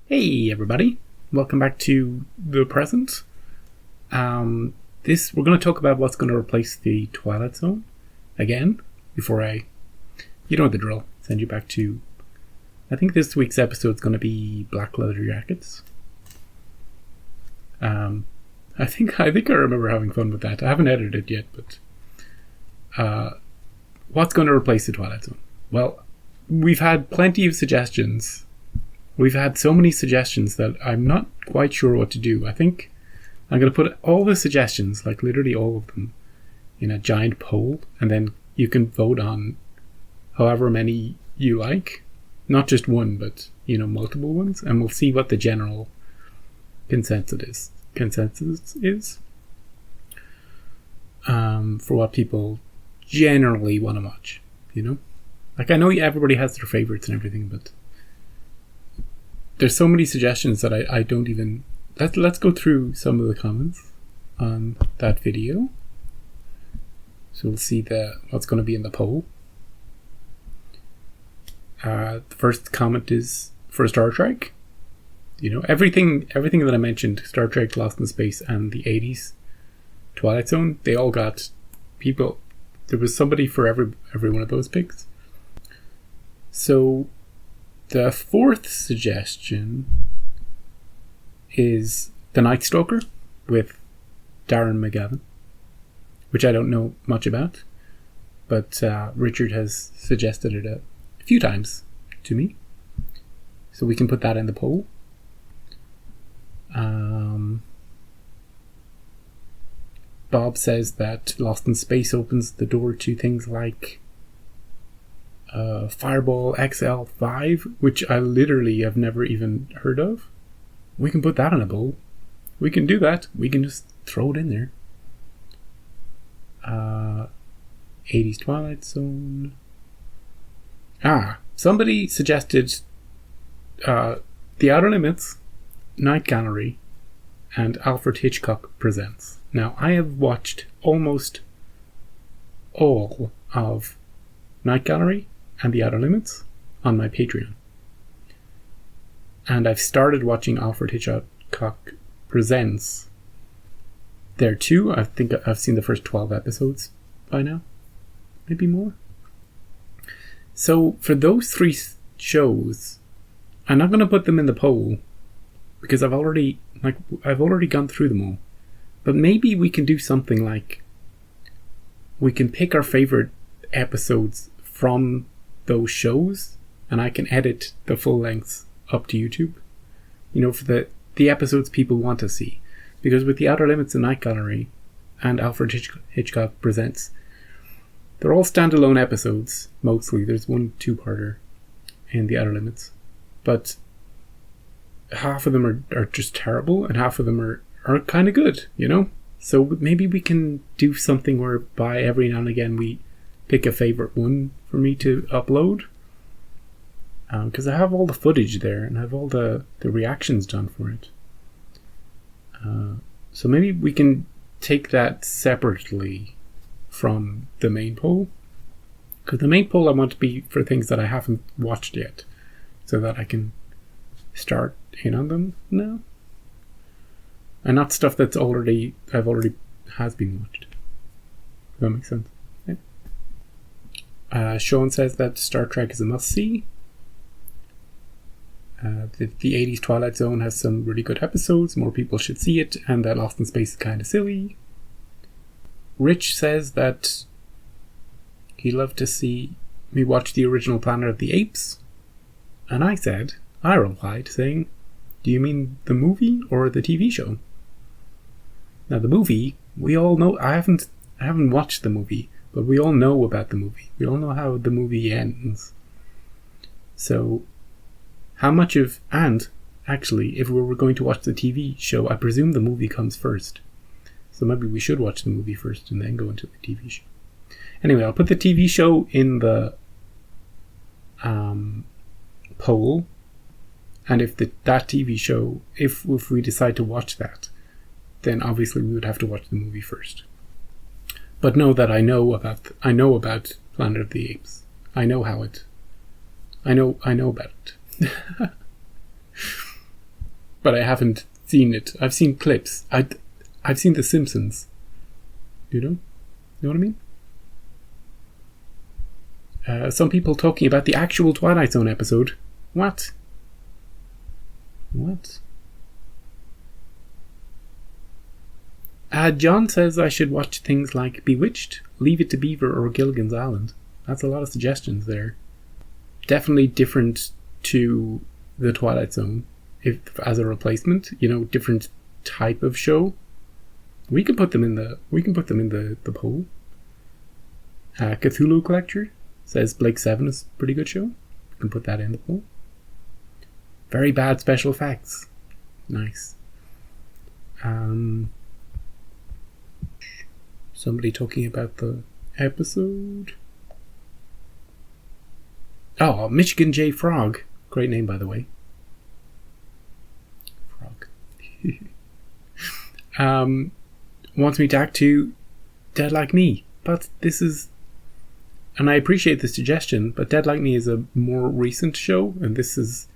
Hey everybody, welcome back to the present. We're going to talk about what's going to replace the Twilight Zone again. You know the drill. Send you back to. I think this week's episode is going to be black leather jackets. I think I remember having fun with that. I haven't edited it yet, but what's going to replace the Twilight Zone? Well, we've had plenty of suggestions. We've had so many suggestions that I'm not quite sure what to do. I think I'm going to put all the suggestions, like literally all of them, in a giant poll, and then you can vote on however many you like. Not just one, but, multiple ones, and we'll see what the general consensus is for what people generally want to watch, Like, I know everybody has their favorites and everything, but there's so many suggestions that I don't even... Let's go through some of the comments on that video. So we'll see what's going to be in the poll. The first comment is for Star Trek. Everything that I mentioned, Star Trek, Lost in Space, and the 80s Twilight Zone, they all got people. There was somebody for every one of those picks. So the fourth suggestion is The Night Stalker with Darren McGavin, which I don't know much about, but Richard has suggested it a few times to me, so we can put that in the poll. Bob says that Lost in Space opens the door to things like Fireball XL5, which I literally have never even heard of. We can put that in a bowl. We can do that. We can just throw it in there. 80s Twilight Zone. Somebody suggested The Outer Limits, Night Gallery, and Alfred Hitchcock Presents. Now, I have watched almost all of Night Gallery and The Outer Limits on my Patreon. And I've started watching Alfred Hitchcock Presents there too. I think I've seen the first 12 episodes by now. Maybe more. So for those three shows, I'm not going to put them in the poll because I've already gone through them all. But maybe we can do something like we can pick our favorite episodes from those shows, and I can edit the full lengths up to YouTube, for the episodes people want to see. Because with The Outer Limits and Night Gallery and Alfred Hitchcock Presents, they're all standalone episodes, mostly. There's one 2-parter in The Outer Limits, but half of them are just terrible and half of them are kind of good, So maybe we can do something whereby every now and again we pick a favorite one for me to upload, because I have all the footage there and I have all the reactions done for it. So maybe we can take that separately from the main poll, because the main poll I want to be for things that I haven't watched yet, so that I can start in on them now, and not stuff that's already has been watched. Does that make sense? Sean says that Star Trek is a must-see. The 80s Twilight Zone has some really good episodes, more people should see it, and that Lost in Space is kind of silly. Rich says that he'd love to see me watch the original Planet of the Apes, and I replied saying, do you mean the movie or the TV show? Now the movie, we all know, I haven't watched the movie, but we all know about the movie. We all know how the movie ends. So, and actually, if we were going to watch the TV show, I presume the movie comes first. So maybe we should watch the movie first and then go into the TV show. Anyway, I'll put the TV show in the poll. And if that TV show, if we decide to watch that, then obviously we would have to watch the movie first. But know that I know about Planet of the Apes. I know about it. but I haven't seen it. I've seen clips. I've seen The Simpsons. You know? You know what I mean? Some people talking about the actual Twilight Zone episode. What? John says I should watch things like Bewitched, Leave It to Beaver, or Gilligan's Island. That's a lot of suggestions there. Definitely different to the Twilight Zone, if as a replacement. You know, different type of show. We can put them in the poll. Cthulhu Collector says Blake 7 is a pretty good show. We can put that in the poll. Very bad special effects. Nice. Somebody talking about the episode. Oh, Michigan J. Frog. Great name, by the way. Frog. Wants me to act to Dead Like Me. But this is... And I appreciate the suggestion, but Dead Like Me is a more recent show, and this is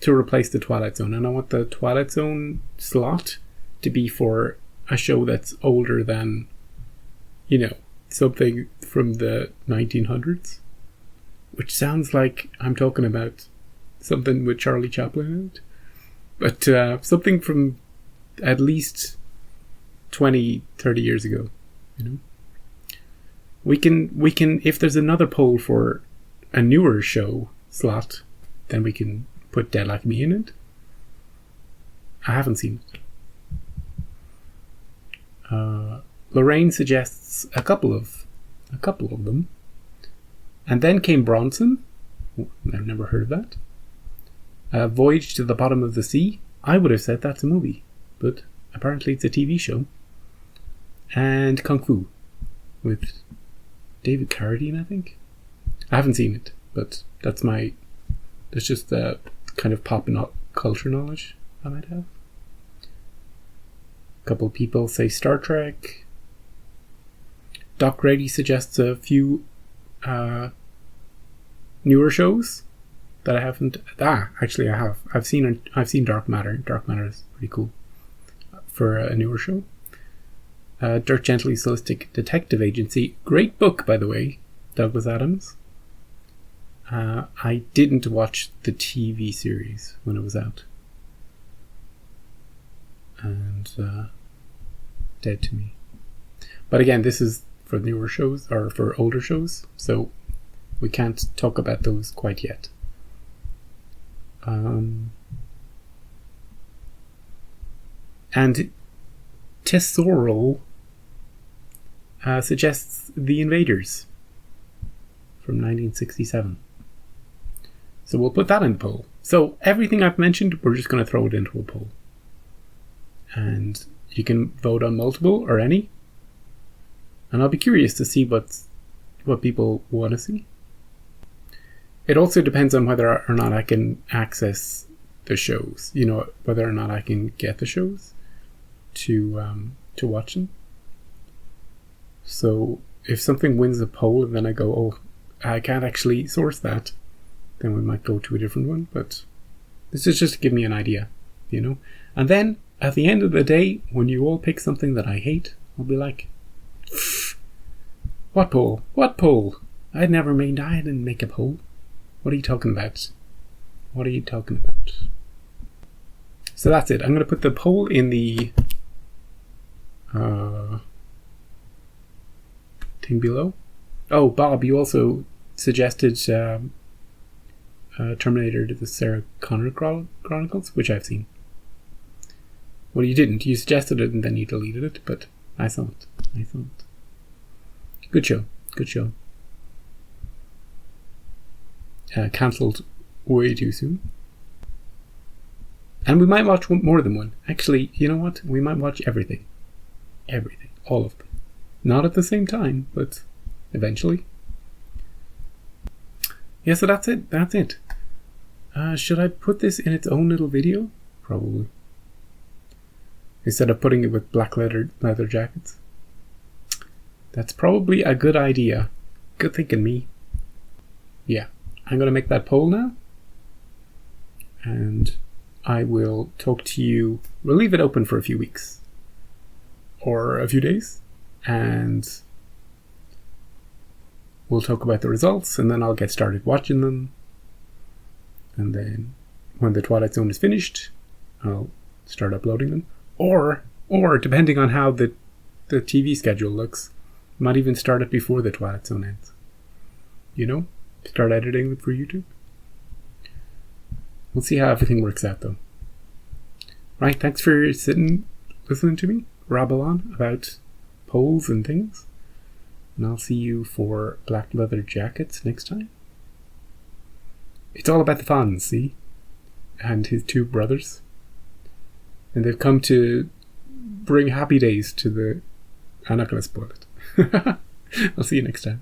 to replace the Twilight Zone. And I want the Twilight Zone slot to be for a show that's older than, you know, something from the 1900s. Which sounds like I'm talking about something with Charlie Chaplin in it. But something from at least 20, 30 years ago, you know. We can, if there's another poll for a newer show slot, then we can put Dead Like Me in it. I haven't seen it. Lorraine suggests a couple of them. And then came Bronson. I've never heard of that. Voyage to the Bottom of the Sea. I would have said that's a movie, but apparently it's a TV show. And Kung Fu with David Carradine, I think. I haven't seen it, but that's just the kind of pop culture knowledge I might have. A couple of people say Star Trek. Doc Grady suggests a few newer shows that I haven't. Actually, I have. I've seen Dark Matter. Dark Matter is pretty cool for a newer show. Dirt Gently Solistic Detective Agency. Great book, by the way. Douglas Adams. I didn't watch the TV series when it was out. And dead to me. But again, this is for newer shows, or for older shows, so we can't talk about those quite yet. And Tesoro suggests The Invaders from 1967. So we'll put that in the poll. So everything I've mentioned, we're just going to throw it into a poll. And you can vote on multiple or any. And I'll be curious to see what people want to see. It also depends on whether or not I can access the shows. You know, whether or not I can get the shows to watch them. So if something wins a poll and then I go, oh, I can't actually source that, then we might go to a different one. But this is just to give me an idea, you know. And then at the end of the day, when you all pick something that I hate, I'll be like, what poll? What poll? I didn't make a poll. What are you talking about? What are you talking about? So that's it. I'm going to put the poll in the thing below. Oh, Bob, you also suggested Terminator: The Sarah Connor Chronicles, which I've seen. Well, you didn't. You suggested it and then you deleted it, but I saw it. Good show. Cancelled way too soon. And we might watch more than one. Actually, you know what? We might watch everything. Everything. All of them. Not at the same time, but eventually. Yeah, so that's it. Should I put this in its own little video? Probably. Instead of putting it with black leather jackets. That's probably a good idea. Good thinking, me. Yeah. I'm going to make that poll now. And I will talk to you. We'll leave it open for a few weeks or a few days, and we'll talk about the results, and then I'll get started watching them. And then when the Twilight Zone is finished, I'll start uploading them. Or depending on how the TV schedule looks, I might even start it before the Twilight Zone ends. You know? Start editing it for YouTube. We'll see how everything works out, though. Right, thanks for listening to me rabble on about polls and things. And I'll see you for Black Leather Jackets next time. It's all about the Fonz, see? And his two brothers. And they've come to bring happy days to the... I'm not going to spoil it. I'll see you next time.